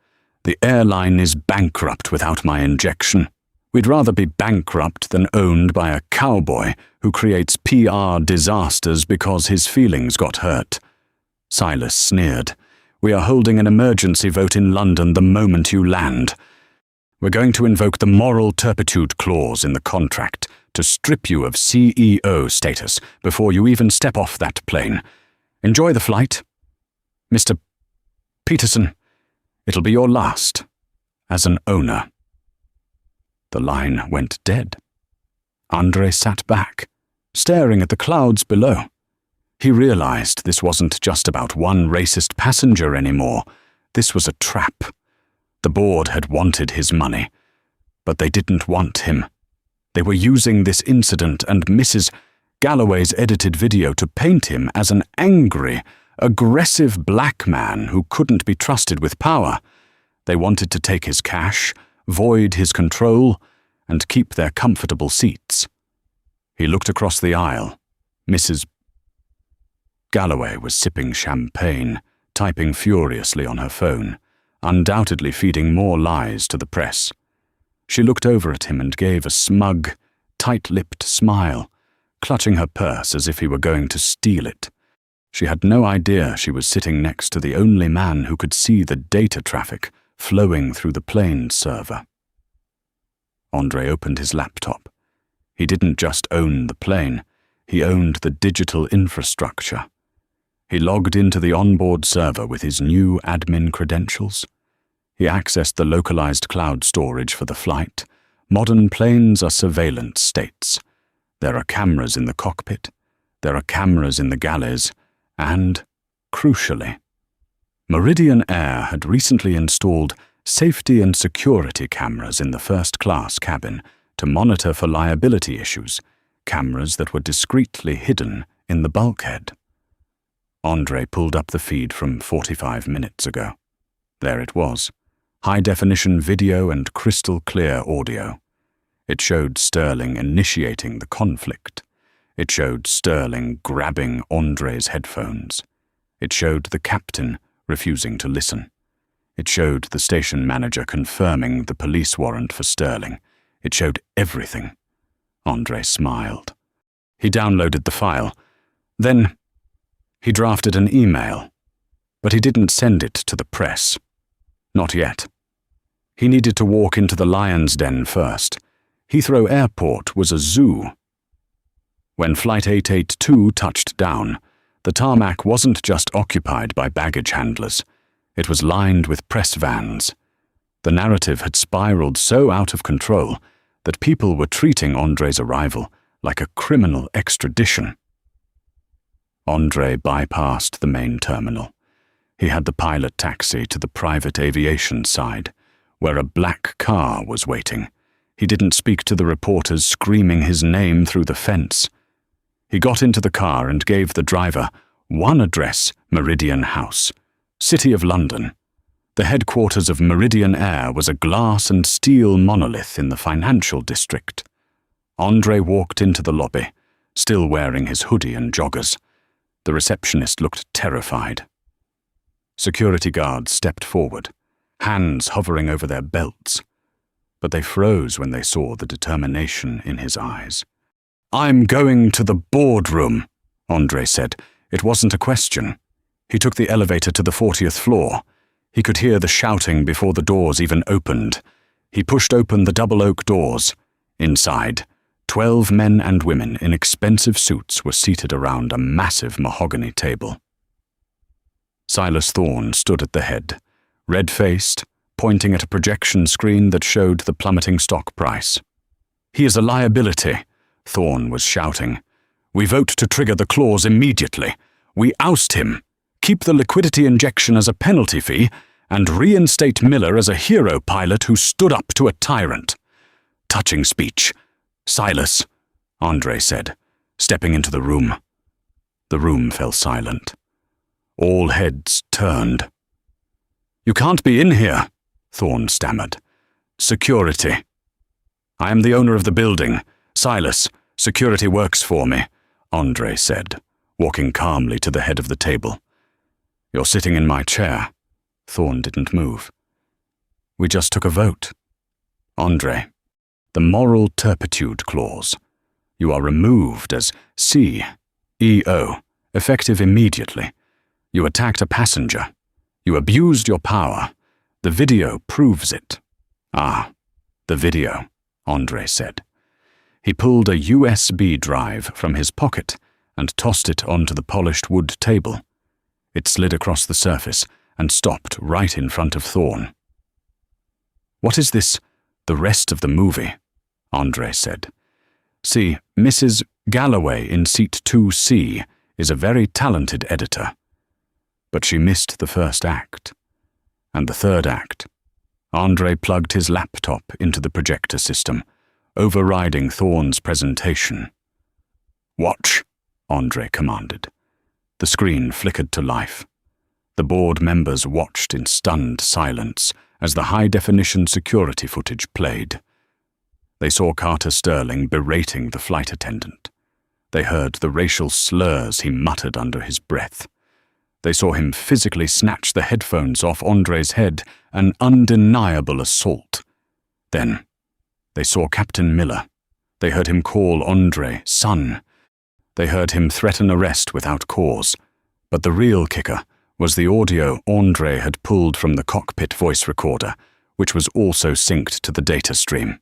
The airline is bankrupt without my injection. We'd rather be bankrupt than owned by a cowboy who creates PR disasters because his feelings got hurt. Silas sneered. We are holding an emergency vote in London the moment you land. We're going to invoke the moral turpitude clause in the contract to strip you of CEO status before you even step off that plane. Enjoy the flight. Mr. Peterson, it'll be your last as an owner. The line went dead. Andre sat back, staring at the clouds below. He realized this wasn't just about one racist passenger anymore. This was a trap. The board had wanted his money, but they didn't want him. They were using this incident and Mrs. Galloway's edited video to paint him as an angry, aggressive black man who couldn't be trusted with power. They wanted to take his cash, void his control, and keep their comfortable seats. He looked across the aisle. Mrs. Galloway was sipping champagne, typing furiously on her phone, undoubtedly feeding more lies to the press. She looked over at him and gave a smug, tight-lipped smile, clutching her purse as if he were going to steal it. She had no idea she was sitting next to the only man who could see the data traffic flowing through the plane's server. Andre opened his laptop. He didn't just own the plane, he owned the digital infrastructure. He logged into the onboard server with his new admin credentials. He accessed the localized cloud storage for the flight. Modern planes are surveillance states. There are cameras in the cockpit. There are cameras in the galleys. And, crucially, Meridian Air had recently installed safety and security cameras in the first-class cabin to monitor for liability issues, cameras that were discreetly hidden in the bulkhead. Andre pulled up the feed from 45 minutes ago. There it was, high-definition video and crystal-clear audio. It showed Sterling initiating the conflict. It showed Sterling grabbing Andre's headphones. It showed the captain refusing to listen. It showed the station manager confirming the police warrant for Sterling. It showed everything. Andre smiled. He downloaded the file. Then he drafted an email, but he didn't send it to the press. Not yet. He needed to walk into the lion's den first. Heathrow Airport was a zoo. When Flight 882 touched down, the tarmac wasn't just occupied by baggage handlers. It was lined with press vans. The narrative had spiraled so out of control that people were treating Andre's arrival like a criminal extradition. Andre bypassed the main terminal. He had the pilot taxi to the private aviation side, where a black car was waiting. He didn't speak to the reporters screaming his name through the fence. He got into the car and gave the driver one address, Meridian House, City of London. The headquarters of Meridian Air was a glass and steel monolith in the financial district. Andre walked into the lobby, still wearing his hoodie and joggers. The receptionist looked terrified. Security guards stepped forward, hands hovering over their belts, but they froze when they saw the determination in his eyes. "I'm going to the boardroom," Andre said. It wasn't a question. He took the elevator to the 40th floor. He could hear the shouting before the doors even opened. He pushed open the double oak doors. Inside, 12 men and women in expensive suits were seated around a massive mahogany table. Silas Thorne stood at the head, red-faced, pointing at a projection screen that showed the plummeting stock price. "He is a liability," Thorne was shouting. "We vote to trigger the clause immediately. We oust him, keep the liquidity injection as a penalty fee, and reinstate Miller as a hero pilot who stood up to a tyrant." "Touching speech. Silas," Andre said, stepping into the room. The room fell silent. All heads turned. "You can't be in here," Thorne stammered. Security. I am the owner of the building. Silas, security works for me, Andre said, walking calmly to the head of the table. You're sitting in my chair. Thorne didn't move. We just took a vote. Andre, the moral turpitude clause. You are removed as CEO, effective immediately. You attacked a passenger. You abused your power. The video proves it. Ah, the video, Andre said. He pulled a USB drive from his pocket and tossed it onto the polished wood table. It slid across the surface and stopped right in front of Thorne. What is this, the rest of the movie? Andre said. See, Mrs. Galloway in seat 2C is a very talented editor. But she missed the first act. And the third act. Andre plugged his laptop into the projector system, overriding Thorne's presentation. Watch, Andre commanded. The screen flickered to life. The board members watched in stunned silence as the high-definition security footage played. They saw Carter Sterling berating the flight attendant. They heard the racial slurs he muttered under his breath. They saw him physically snatch the headphones off Andre's head, an undeniable assault. Then, they saw Captain Miller. They heard him call Andre son. They heard him threaten arrest without cause. But the real kicker was the audio Andre had pulled from the cockpit voice recorder, which was also synced to the data stream.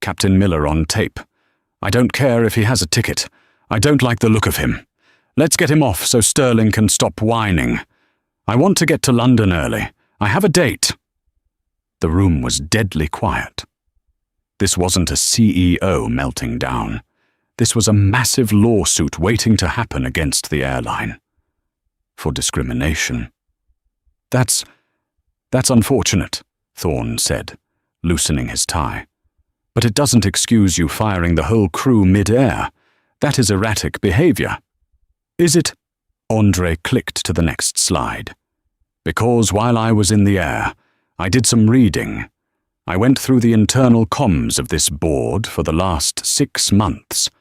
Captain Miller on tape. I don't care if he has a ticket. I don't like the look of him. Let's get him off so Sterling can stop whining. I want to get to London early. I have a date. The room was deadly quiet. This wasn't a CEO melting down. This was a massive lawsuit waiting to happen against the airline. For discrimination. That's unfortunate, Thorne said, loosening his tie. But it doesn't excuse you firing the whole crew mid-air. That is erratic behavior. Is it? Andre clicked to the next slide. Because while I was in the air, I did some reading. I went through the internal comms of this board for the last 6 months.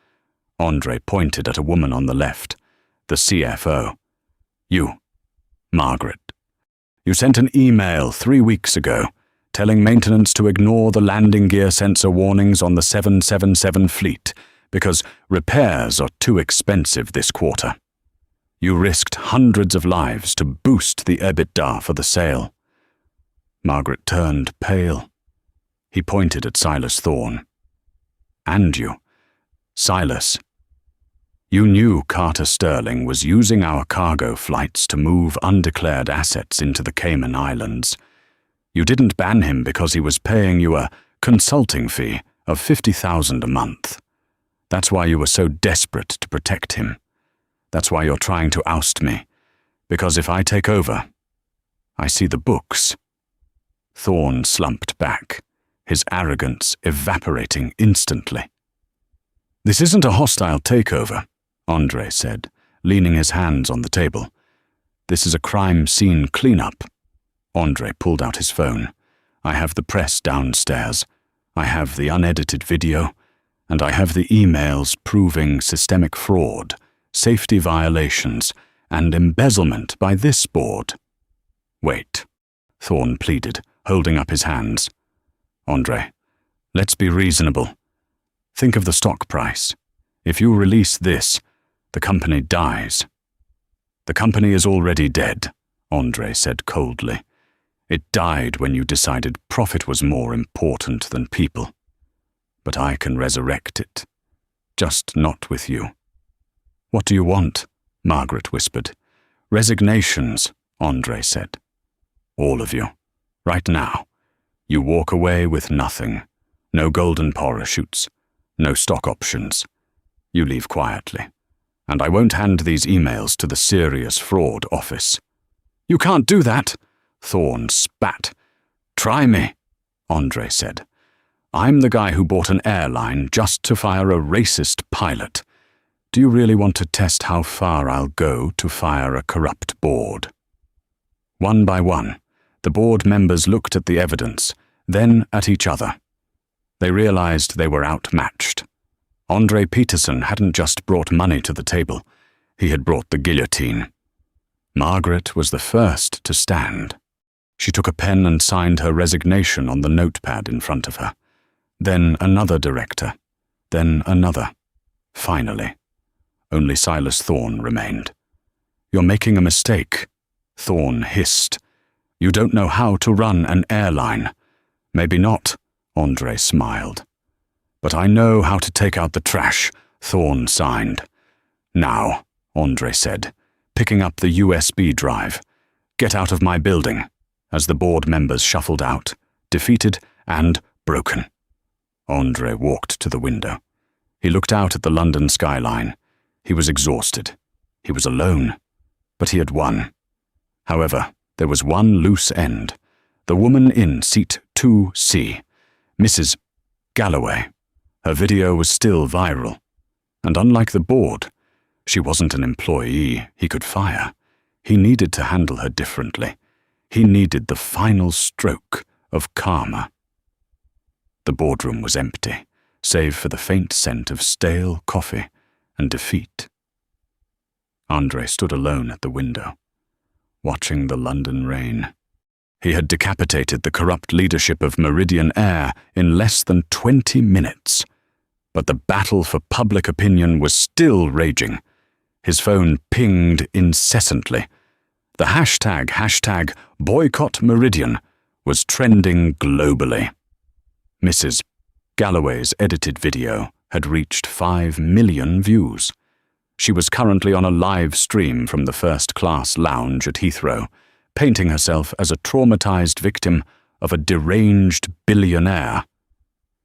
Andre pointed at a woman on the left, the CFO. You, Margaret. You sent an email 3 weeks ago telling maintenance to ignore the landing gear sensor warnings on the 777 fleet because repairs are too expensive this quarter. You risked hundreds of lives to boost the EBITDA for the sale. Margaret turned pale. He pointed at Silas Thorne. And you, Silas. You knew Carter Sterling was using our cargo flights to move undeclared assets into the Cayman Islands. You didn't ban him because he was paying you a consulting fee of $50,000 a month. That's why you were so desperate to protect him. That's why you're trying to oust me. Because if I take over, I see the books. Thorne slumped back, his arrogance evaporating instantly. This isn't a hostile takeover, Andre said, leaning his hands on the table. This is a crime scene cleanup. Andre pulled out his phone. I have the press downstairs. I have the unedited video. And I have the emails proving systemic fraud, safety violations, and embezzlement by this board. Wait, Thorne pleaded, holding up his hands. Andre, let's be reasonable. Think of the stock price. If you release this, the company dies. The company is already dead, Andre said coldly. It died when you decided profit was more important than people. But I can resurrect it. Just not with you. What do you want? Margaret whispered. Resignations, Andre said. All of you. Right now. You walk away with nothing. No golden parachutes. No stock options. You leave quietly. And I won't hand these emails to the serious fraud office. You can't do that, Thorne spat. Try me, Andre said. I'm the guy who bought an airline just to fire a racist pilot. Do you really want to test how far I'll go to fire a corrupt board? One by one, the board members looked at the evidence, then at each other. They realized they were outmatched. Andre Peterson hadn't just brought money to the table, he had brought the guillotine. Margaret was the first to stand. She took a pen and signed her resignation on the notepad in front of her. Then another director, then another. Finally, only Silas Thorne remained. "You're making a mistake," Thorne hissed. "You don't know how to run an airline." "Maybe not," Andre smiled. "But I know how to take out the trash," Thorne signed. "Now," Andre said, picking up the USB drive. "Get out of my building," as the board members shuffled out, defeated and broken. Andre walked to the window. He looked out at the London skyline. He was exhausted. He was alone. But he had won. However, there was one loose end. The woman in seat 2C, Mrs. Galloway. Her video was still viral. And unlike the board, she wasn't an employee he could fire. He needed to handle her differently. He needed the final stroke of karma. The boardroom was empty, save for the faint scent of stale coffee and defeat. Andre stood alone at the window, watching the London rain. He had decapitated the corrupt leadership of Meridian Air in less than 20 minutes. But the battle for public opinion was still raging. His phone pinged incessantly. The hashtag boycott Meridian was trending globally. Mrs. Galloway's edited video had reached 5 million views. She was currently on a live stream from the first-class lounge at Heathrow, painting herself as a traumatized victim of a deranged billionaire.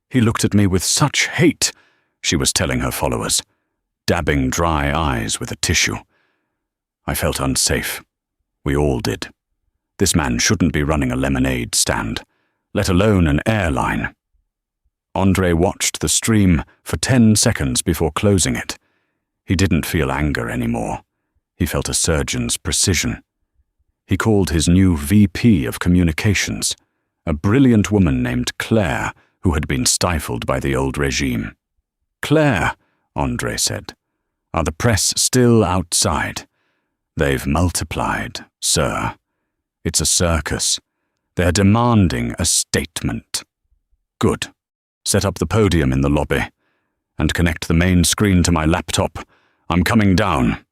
"He looked at me with such hate," she was telling her followers, dabbing dry eyes with a tissue. "I felt unsafe. We all did. This man shouldn't be running a lemonade stand, let alone an airline." Andre watched the stream for 10 seconds before closing it. He didn't feel anger anymore. He felt a surgeon's precision. He called his new VP of communications, a brilliant woman named Claire who had been stifled by the old regime. "Claire," Andre said, "are the press still outside?" "They've multiplied, sir. It's a circus. They're demanding a statement." "Good. Set up the podium in the lobby and connect the main screen to my laptop. I'm coming down."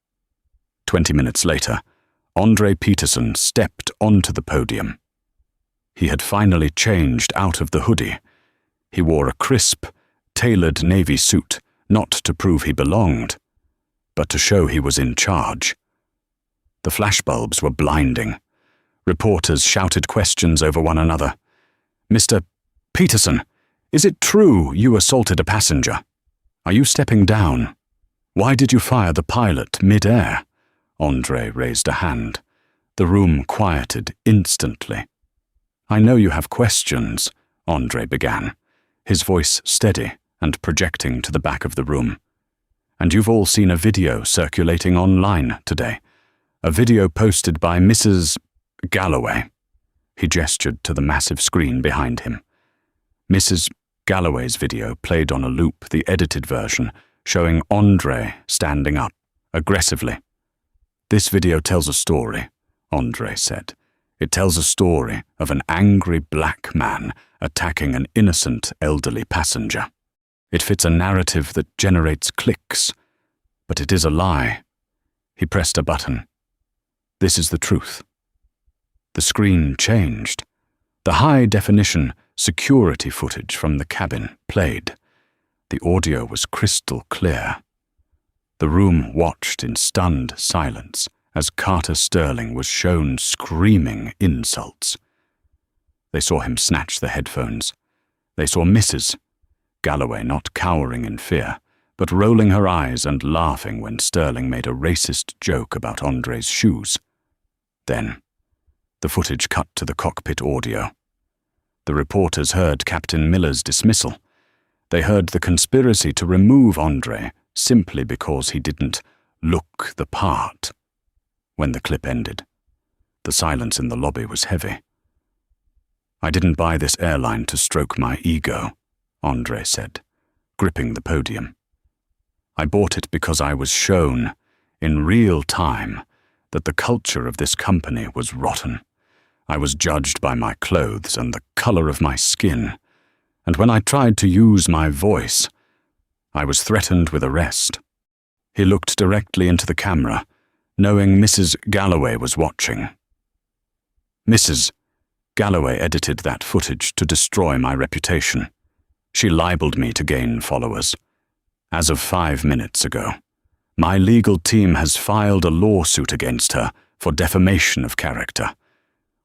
20 minutes later, Andre Peterson stepped onto the podium. He had finally changed out of the hoodie. He wore a crisp, tailored navy suit, not to prove he belonged, but to show he was in charge. The flashbulbs were blinding. Reporters shouted questions over one another. "Mr. Peterson, is it true you assaulted a passenger? Are you stepping down? Why did you fire the pilot mid-air?" Andre raised a hand. The room quieted instantly. "I know you have questions," Andre began, his voice steady and projecting to the back of the room. "And you've all seen a video circulating online today. A video posted by Mrs. Galloway." He gestured to the massive screen behind him. Mrs. Galloway's video played on a loop, the edited version, showing Andre standing up, aggressively. "This video tells a story," Andre said. "It tells a story of an angry black man attacking an innocent elderly passenger. It fits a narrative that generates clicks, but it is a lie." He pressed a button. "This is the truth." The screen changed. The high-definition security footage from the cabin played. The audio was crystal clear. The room watched in stunned silence as Carter Sterling was shown screaming insults. They saw him snatch the headphones. They saw Mrs. Galloway not cowering in fear, but rolling her eyes and laughing when Sterling made a racist joke about Andre's shoes. Then, the footage cut to the cockpit audio. The reporters heard Captain Miller's dismissal. They heard the conspiracy to remove Andre simply because he didn't look the part. When the clip ended, the silence in the lobby was heavy. "I didn't buy this airline to stroke my ego," Andre said, gripping the podium. "I bought it because I was shown, in real time, that the culture of this company was rotten. I was judged by my clothes and the color of my skin, and when I tried to use my voice, I was threatened with arrest." He looked directly into the camera, knowing Mrs. Galloway was watching. "Mrs. Galloway edited that footage to destroy my reputation. She libeled me to gain followers. As of 5 minutes ago, my legal team has filed a lawsuit against her for defamation of character.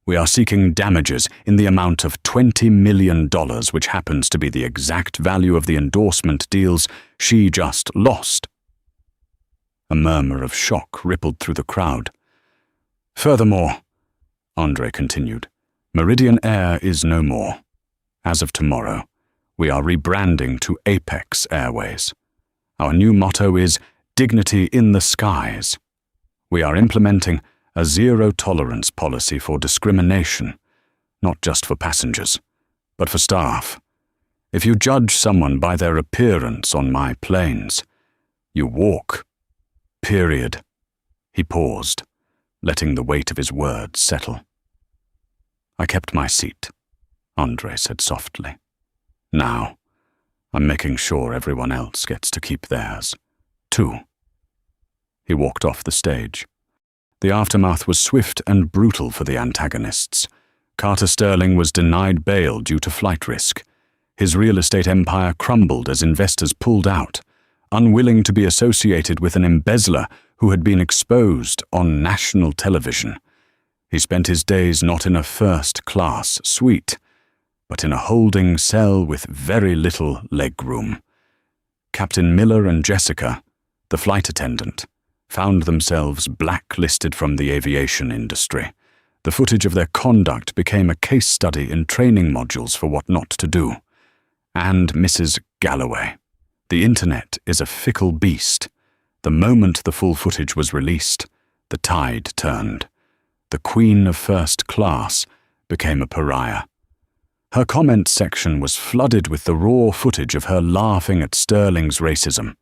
We are seeking damages in the amount of $20 million, which happens to be the exact value of the endorsement deals she just lost." A murmur of shock rippled through the crowd. "Furthermore," Andre continued, "Meridian Air is no more. As of tomorrow, we are rebranding to Apex Airways. Our new motto is Dignity in the Skies. We are implementing a zero-tolerance policy for discrimination, not just for passengers, but for staff. If you judge someone by their appearance on my planes, you walk. Period." He paused, letting the weight of his words settle. "I kept my seat," Andre said softly. "Now, I'm making sure everyone else gets to keep theirs, too." He walked off the stage. The aftermath was swift and brutal for the antagonists. Carter Sterling was denied bail due to flight risk. His real estate empire crumbled as investors pulled out, unwilling to be associated with an embezzler who had been exposed on national television. He spent his days not in a first-class suite, but in a holding cell with very little legroom. Captain Miller and Jessica, the flight attendant, found themselves blacklisted from the aviation industry. The footage of their conduct became a case study in training modules for what not to do. And Mrs. Galloway. The internet is a fickle beast. The moment the full footage was released, the tide turned. The queen of first class became a pariah. Her comment section was flooded with the raw footage of her laughing at Sterling's racism.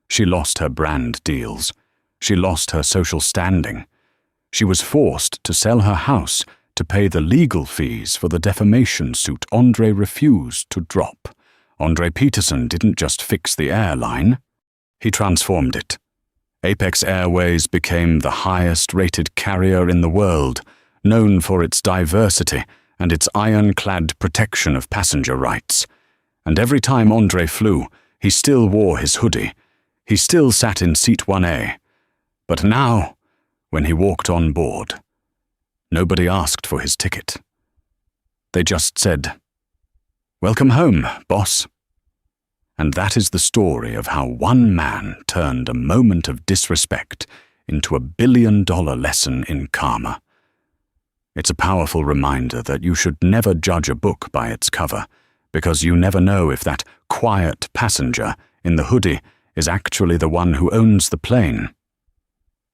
She lost her brand deals. She lost her social standing. She was forced to sell her house to pay the legal fees for the defamation suit Andre refused to drop. Andre Peterson didn't just fix the airline, he transformed it. Apex Airways became the highest-rated carrier in the world, known for its diversity and its ironclad protection of passenger rights. And every time Andre flew, he still wore his hoodie. He still sat in seat 1A. But now, when he walked on board, nobody asked for his ticket. They just said, "Welcome home, boss." And that is the story of how one man turned a moment of disrespect into $1 billion lesson in karma. It's a powerful reminder that you should never judge a book by its cover, because you never know if that quiet passenger in the hoodie is actually the one who owns the plane.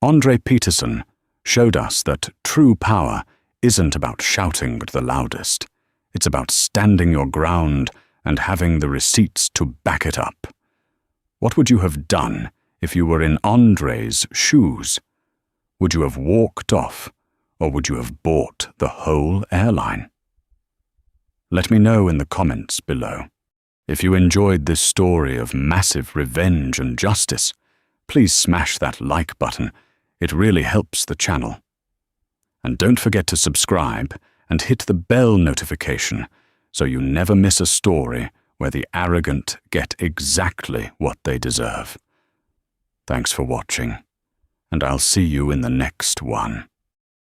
Andre Peterson showed us that true power isn't about shouting with the loudest. It's about standing your ground and having the receipts to back it up. What would you have done if you were in Andre's shoes? Would you have walked off, or would you have bought the whole airline? Let me know in the comments below. If you enjoyed this story of massive revenge and justice, please smash that like button. It really helps the channel. And don't forget to subscribe and hit the bell notification so you never miss a story where the arrogant get exactly what they deserve. Thanks for watching, and I'll see you in the next one.